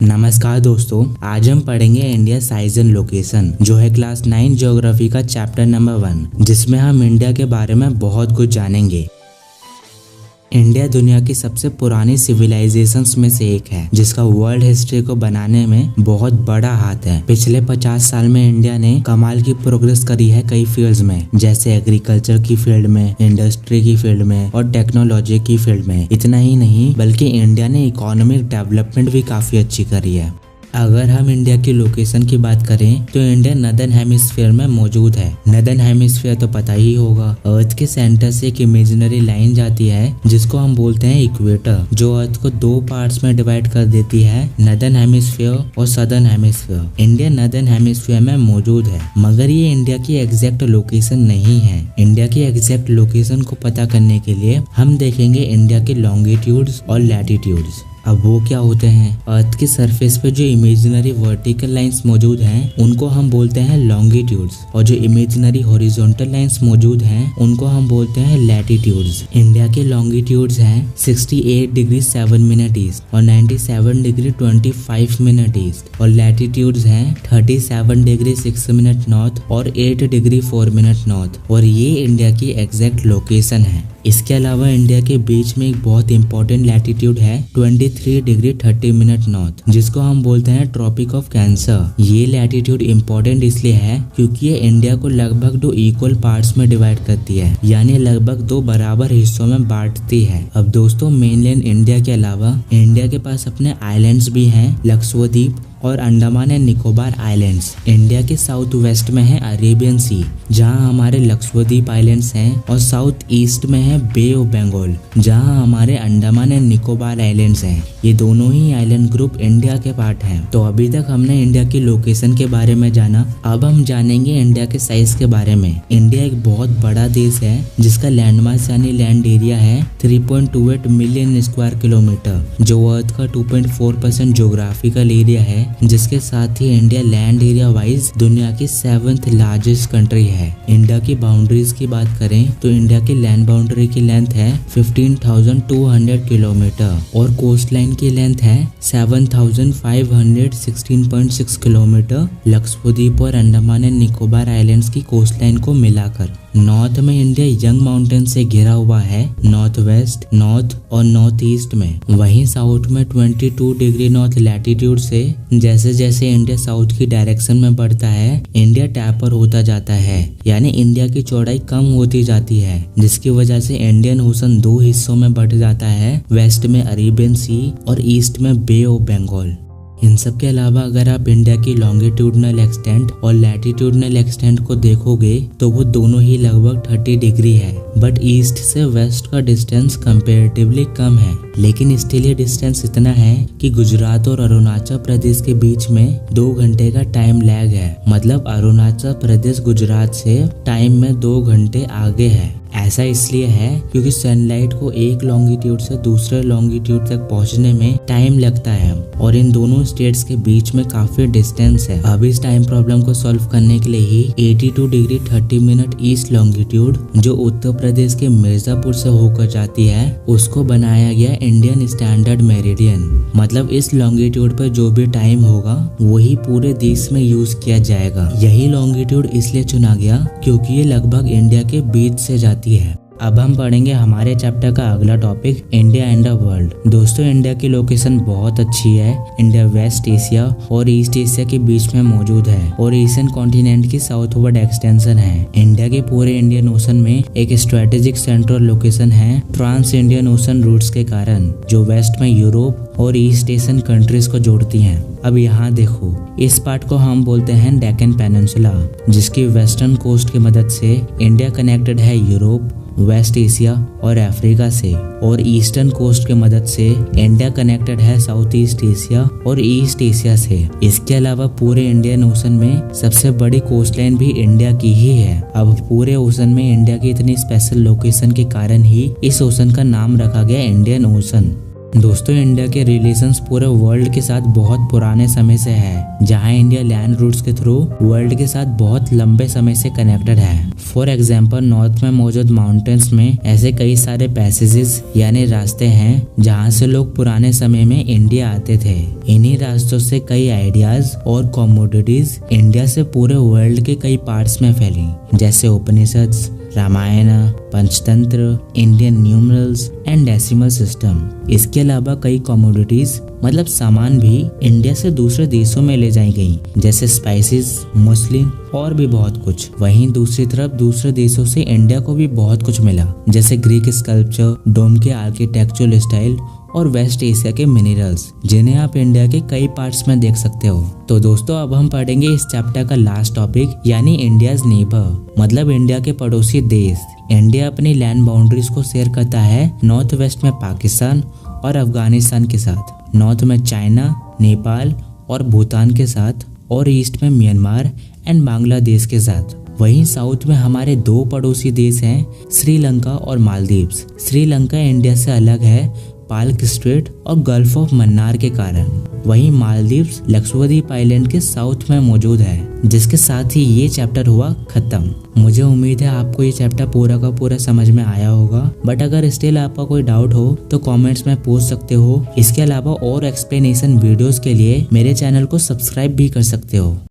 नमस्कार दोस्तों, आज हम पढ़ेंगे इंडिया साइज एंड लोकेशन जो है क्लास 9 ज्योग्राफी का चैप्टर नंबर 1, जिसमें हम इंडिया के बारे में बहुत कुछ जानेंगे। इंडिया दुनिया की सबसे पुरानी सिविलाइजेशंस में से एक है, जिसका वर्ल्ड हिस्ट्री को बनाने में बहुत बड़ा हाथ है। पिछले 50 साल में इंडिया ने कमाल की प्रोग्रेस करी है कई फील्ड्स में, जैसे एग्रीकल्चर की फील्ड में, इंडस्ट्री की फील्ड में और टेक्नोलॉजी की फील्ड में। इतना ही नहीं बल्कि इंडिया ने इकोनॉमिक डेवलपमेंट भी काफी अच्छी करी है। अगर हम इंडिया की लोकेशन की बात करें तो इंडिया नदर्न हेमिस्फीयर में मौजूद है। नदर्न हेमिस्फीयर तो पता ही होगा, अर्थ के सेंटर से एक इमेजिनरी लाइन जाती है जिसको हम बोलते हैं इक्वेटर, जो अर्थ को 2 पार्ट्स में डिवाइड कर देती है, नदर्न हेमिस्फीयर और southern hemisphere. India northern hemisphere में मौजूद है, मगर ये इंडिया की एग्जैक्ट लोकेशन नहीं है। इंडिया की एग्जैक्ट लोकेशन को पता करने के लिए हम देखेंगे इंडिया के लॉन्गिट्यूड्स और लैटिट्यूड्स। अब वो क्या होते हैं? अर्थ की सरफेस पे जो इमेजिनरी वर्टिकल लाइंस मौजूद हैं उनको हम बोलते हैं लॉन्गिट्यूड्स, और जो इमेजिनरी हॉरिजॉन्टल लाइंस मौजूद हैं उनको हम बोलते हैं लैटिट्यूड्स। इंडिया के लॉन्गिट्यूड्स हैं 68 डिग्री 7 मिनट ईस्ट और 97 डिग्री 25 मिनट ईस्ट, और लैटिट्यूड्स हैं 37 डिग्री 6 मिनट नॉर्थ और 8 डिग्री 4 मिनट नॉर्थ, और ये इंडिया की एग्जैक्ट लोकेशन है। इसके अलावा इंडिया के बीच में एक बहुत इंपॉर्टेंट लैटिट्यूड है 23 डिग्री 30 मिनट नॉर्थ, जिसको हम बोलते हैं ट्रॉपिक ऑफ कैंसर। ये लैटिट्यूड इंपॉर्टेंट इसलिए है क्योंकि ये इंडिया को लगभग 2 इक्वल पार्ट्स में डिवाइड करती है, यानी लगभग 2 बराबर हिस्सों में बांटती है। अब दोस्तों, मेनलैंड इंडिया के अलावा इंडिया के पास अपने आइलैंड्स भी हैं, लक्षद्वीप और Andaman and Nicobar islands. India के साउथ वेस्ट में है अरेबियन सी, जहां हमारे लक्षद्वीप आइलैंड्स हैं, और साउथ ईस्ट में है बे ऑफ बंगाल, जहां हमारे अंडमान एंड निकोबार आइलैंड्स हैं। ये दोनों ही आइलैंड ग्रुप इंडिया के पार्ट हैं। तो अभी तक हमने इंडिया की लोकेशन के बारे में जाना, अब हम जानेंगे इंडिया के साइज के बारे में। इंडिया एक बहुत बड़ा देश है जिसका लैंडमास यानी लैंड एरिया है 3.28 मिलियन स्क्वायर किलोमीटर, जो अर्थ का 2.4% ज्योग्राफिकल एरिया है, जिसके साथ ही इंडिया लैंड एरिया वाइज दुनिया की 7th लार्जेस्ट कंट्री है। इंडिया की बाउंड्रीज की बात करें तो इंडिया की लैंड बाउंड्री की लेंथ है 15,200 किलोमीटर और कोस्ट लाइन की लेंथ है 7,516.6 किलोमीटर, लक्षद्वीप और अंडमान एंड निकोबार आइलैंड्स की कोस्ट लाइन को मिलाकर। नॉर्थ में इंडिया यंग माउंटेन से घिरा हुआ है, नॉर्थ वेस्ट, नॉर्थ और नॉर्थ ईस्ट में। वहीं साउथ में 22 डिग्री नॉर्थ लैटिट्यूड से जैसे जैसे इंडिया साउथ की डायरेक्शन में बढ़ता है, इंडिया टैपर होता जाता है, यानी इंडिया की चौड़ाई कम होती जाती है, जिसकी वजह से इंडियन ओशन 2 हिस्सों में बढ़ जाता है, वेस्ट में अरेबियन सी और ईस्ट में बे ऑफ बंगाल। इन सब के अलावा अगर आप इंडिया की लॉन्गिट्यूडनल एक्सटेंट और लैटिट्यूडनल एक्सटेंट को देखोगे तो वो दोनों ही लगभग 30 डिग्री है, बट ईस्ट से वेस्ट का डिस्टेंस कंपैरेटिवली कम है। लेकिन स्टिल ये डिस्टेंस इतना है कि गुजरात और अरुणाचल प्रदेश के बीच में 2 घंटे का टाइम लैग है, मतलब अरुणाचल प्रदेश गुजरात से टाइम में 2 घंटे आगे है। ऐसा इसलिए है क्योंकि सनलाइट को एक लॉन्गिट्यूड से दूसरे लॉन्गिट्यूड तक पहुंचने में टाइम लगता है, और इन दोनों स्टेट्स के बीच में काफी डिस्टेंस है। अब इस टाइम प्रॉब्लम को सॉल्व करने के लिए ही 82 डिग्री 30 मिनट ईस्ट लॉन्गिट्यूड, जो उत्तर प्रदेश के मिर्जापुर से होकर जाती है, उसको बनाया गया इंडियन स्टैंडर्ड मेरिडियन। मतलब इस लॉन्गिट्यूड पर जो भी टाइम होगा वही पूरे देश में यूज किया जाएगा। यही लॉन्गिट्यूड इसलिए चुना गया क्योंकि ये लगभग इंडिया के बीच से जाती है। अब हम पढ़ेंगे हमारे चैप्टर का अगला topic, India and the world. दोस्तों, इंडिया की लोकेशन बहुत अच्छी है। इंडिया वेस्ट एशिया और ईस्ट एशिया के बीच में मौजूद है और एशियन कॉन्टिनेंट की साउथवर्ड एक्सटेंशन है। इंडिया के पूरे इंडियन ओशन में एक स्ट्रेटेजिक सेंट्रल लोकेशन है ट्रांस इंडियन ओशन रूट्स के कारण, जो वेस्ट में यूरोप और ईस्ट एशियन कंट्रीज को जोड़ती हैं। अब यहाँ देखो, इस पार्ट को हम बोलते हैं डेक्कन पेनिनसुला, जिसकी वेस्टर्न कोस्ट की मदद से इंडिया कनेक्टेड है यूरोप, वेस्ट एशिया और अफ्रीका से, और ईस्टर्न कोस्ट की मदद से इंडिया कनेक्टेड है साउथ ईस्ट एशिया और ईस्ट एशिया से। इसके अलावा पूरे इंडियन ओशन में सबसे बड़ी कोस्ट लाइन भी इंडिया की ही है। अब पूरे ओशन में इंडिया की इतनी स्पेशल लोकेशन के कारण ही इस ओशन का नाम रखा गया इंडियन ओशन। दोस्तों इंडिया के रिलेशंस पूरे वर्ल्ड के साथ बहुत पुराने समय से है, जहां इंडिया लैंड रूट्स के थ्रू वर्ल्ड के साथ बहुत लंबे समय से कनेक्टेड है। फॉर एग्जांपल नॉर्थ में मौजूद माउंटेन्स में ऐसे कई सारे पैसेजेस यानी रास्ते हैं जहां से लोग पुराने समय में इंडिया आते थे। इन्हीं रास्तों से कई आइडियाज और कमोडिटीज इंडिया से पूरे वर्ल्ड के कई पार्ट्स में फैली, जैसे Upanishad, Ramayana, Panchatantra, Indian numerals and decimal system. इसके अलावा कई कमोडिटीज मतलब सामान भी इंडिया से दूसरे देशों में ले जाई गई, जैसे स्पाइसेस, मुस्लिम और भी बहुत कुछ। वहीं दूसरी तरफ दूसरे देशों से इंडिया को भी बहुत कुछ मिला, जैसे ग्रीक स्कल्पचर, डोम के आर्किटेक्चरल स्टाइल और वेस्ट एशिया के मिनरल्स, जिन्हें आप इंडिया के कई पार्ट्स में देख सकते हो। तो दोस्तों अब हम पढ़ेंगे इस चैप्टर का लास्ट टॉपिक यानी इंडियाज नेबर, मतलब इंडिया के पड़ोसी देश। इंडिया अपनी लैंड बाउंड्रीज को शेयर करता है नॉर्थ वेस्ट में पाकिस्तान और अफगानिस्तान के साथ, नॉर्थ में चाइना, नेपाल और भूटान के साथ, और ईस्ट में म्यांमार एंड बांग्लादेश के साथ। वहीं साउथ में हमारे दो पड़ोसी देश हैं, श्रीलंका और मालदीव्स। श्रीलंका इंडिया से अलग है पाल्क स्ट्रेट और गल्फ ऑफ मन्नार के कारण। वहीं मालदीव्स लक्षद्वीप आइलैंड के साउथ में मौजूद है। जिसके साथ ही ये चैप्टर हुआ खत्म। मुझे उम्मीद है आपको ये चैप्टर पूरा का पूरा समझ में आया होगा, बट अगर स्टिल आपका कोई डाउट हो तो कमेंट्स में पूछ सकते हो। इसके अलावा और एक्सप्लेनेशन वीडियोस के लिए मेरे चैनल को सब्सक्राइब भी कर सकते हो।